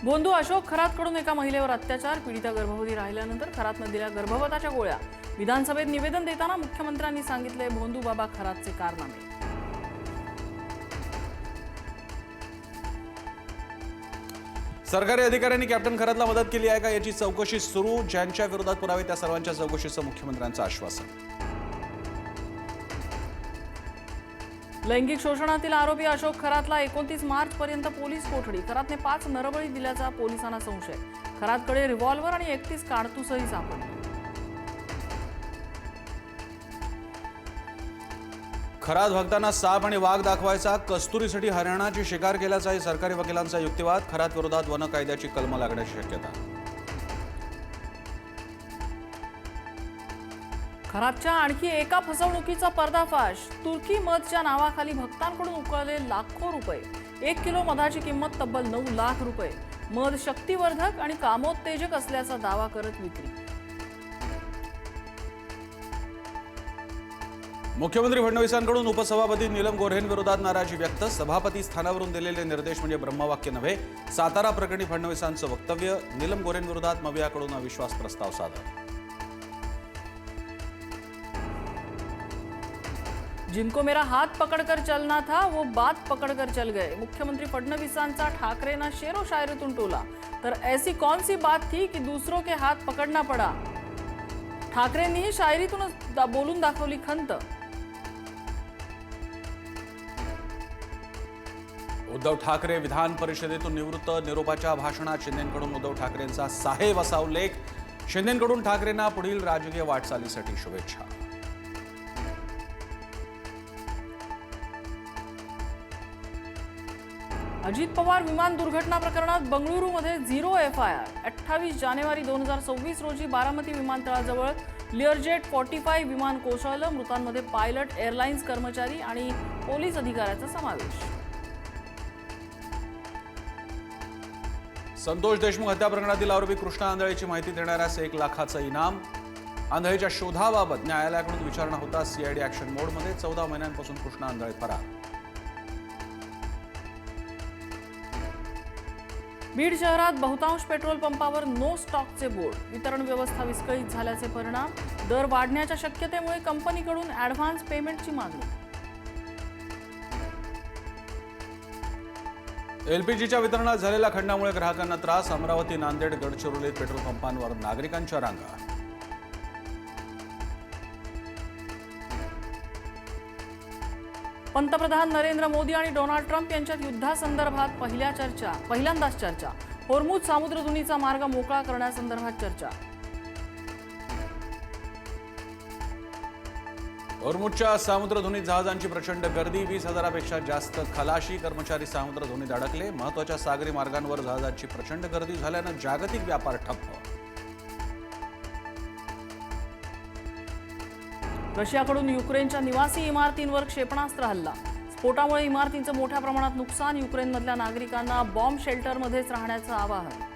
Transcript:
बोंधू अशोक खरातकडून एका महिलेवर अत्याचार, पीडिता गर्भवती राहिल्यानंतर खरातनं दिल्या गर्भपाताच्या गोळ्या। विधानसभेत निवेदन देताना मुख्यमंत्र्यांनी सांगितले बोंधू बाबा खरातचे कारनामे। सरकारी अधिकाऱ्यांनी कॅप्टन खरातला मदत केली आहे का याची चौकशी सुरू। ज्यांच्या विरोधात पुरावे त्या सर्वांच्या चौकशीचं मुख्यमंत्र्यांचं आश्वासन। लैंगिक शोषणातील आरोपी अशोक खरातला 29 मार्च पर्यंत पोलीस कोठडी। खरातने 5 नरबळी दिल्याचा पोलिसांना संशय। खरातकडे रिव्हॉल्व्हर आणि 31 कारतूसही सापडली। खरात भक्तांना साप आणि वाघ दाखवायचा, कस्तुरीसाठी हरियाणाची शिकार केल्याचाही सरकारी वकिलांचा युक्तिवाद। खरात विरोधात वन कायद्याची कलम लागण्याची शक्यता। खरातच्या आणखी एका फसवणुकीचा पर्दाफाश। तुर्की मधच्या नावाखाली भक्तांकडून उकळले लाखो रुपये। 1 किलो मधाची किंमत तब्बल 9 लाख रुपये। मध शक्तिवर्धक आणि कामोत्तेजक असल्याचा दावा करत विक्री। मुख्यमंत्री फडणवीसांकडून उपसभापती नीलम गोऱ्हेंविरोधात नाराजी व्यक्त। सभापती स्थानावरून दिलेले निर्देश म्हणजे ब्रह्मवाक्य नव्हे। सातारा प्रकरणी फडणवीसांचं वक्तव्य। नीलम गोऱ्हेंविरोधात मवियाकडून अविश्वास प्रस्ताव सादर। जिनको मेरा हाथ पकड़कर चलना था वो बात पकड़कर चल गए। मुख्यमंत्री फडणवीसांचा ठाकरेंना शेरो शायरीतून टोला। तर ऐसी कौन सी बात थी कि दूसरों के हाथ पकड़ना पड़ा। ठाकरेंनीही शायरीतून बोलून दाखवली खंत। उद्धव ठाकरे विधान परिषदेतून निवृत्त। निरोपाच्या भाषणात शिंदेंकडून उद्धव ठाकरेंचा साहेब असा उल्लेख। शिंदेंकडून ठाकरेंना पुढील राजकीय वाटचालीसाठी शुभेच्छा। अजित पवार विमान दुर्घटना प्रकरणात बंगळुरूमध्ये 0 FIR। 28 जानेवारी 2026 रोजी बारामती विमानतळाजवळ लिअरजेट 45 विमान कोसळलं। मृतांमध्ये पायलट, एअरलाइन्स कर्मचारी आणि पोलीस अधिकाऱ्याचा समावेश। संतोष देशमुख हत्या प्रकरणातील आरोपी कृष्णा आंधळेची माहिती देणाऱ्यास 1 लाखाचं इनाम। आंधळेच्या शोधाबाबत न्यायालयाकडून विचारणा होता CID ऍक्शन मोडमध्ये। 14 महिन्यांपासून कृष्णा आंधळे फरार। बीड शहरात बहुतांश पेट्रोल पंपावर नो स्टॉकचे बोर्ड। वितरण व्यवस्था विस्कळीत झाल्याचे परिणाम। दर वाढण्याच्या शक्यतेमुळे कंपनीकडून ॲडव्हान्स पेमेंटची मागणी। LPGच्या वितरणात झालेल्या खंडामुळे ग्राहकांना त्रास। अमरावती, नांदेड, गडचिरोलीत पेट्रोल पंपांवर नागरिकांच्या रांगा। पंतप्रधान नरेंद्र मोदी आणि डोनाल्ड ट्रम्प यांच्यात युद्धासंदर्भात पहिल्यांदाच चर्चा। होर्मुझ सामुद्रधुनीचा मार्ग मोकळा करण्यासंदर्भात चर्चा। होर्मुझच्या सामुद्रधुनीत जहाजांची प्रचंड गर्दी। 20,000पेक्षा जास्त खलाशी कर्मचारी सामुद्रधुनीत अडकले। महत्त्वाच्या सागरी मार्गांवर जहाजांची प्रचंड गर्दी झाल्यानं जागतिक व्यापार ठप्प। रशियाकडून युक्रेनच्या निवासी इमारतींवर क्षेपणास्त्र हल्ला। स्फोटामुळे इमारतींचं मोठ्या प्रमाणात नुकसान। युक्रेनमधल्या नागरिकांना बॉम्ब शेल्टरमध्येच राहण्याचं आवाहन।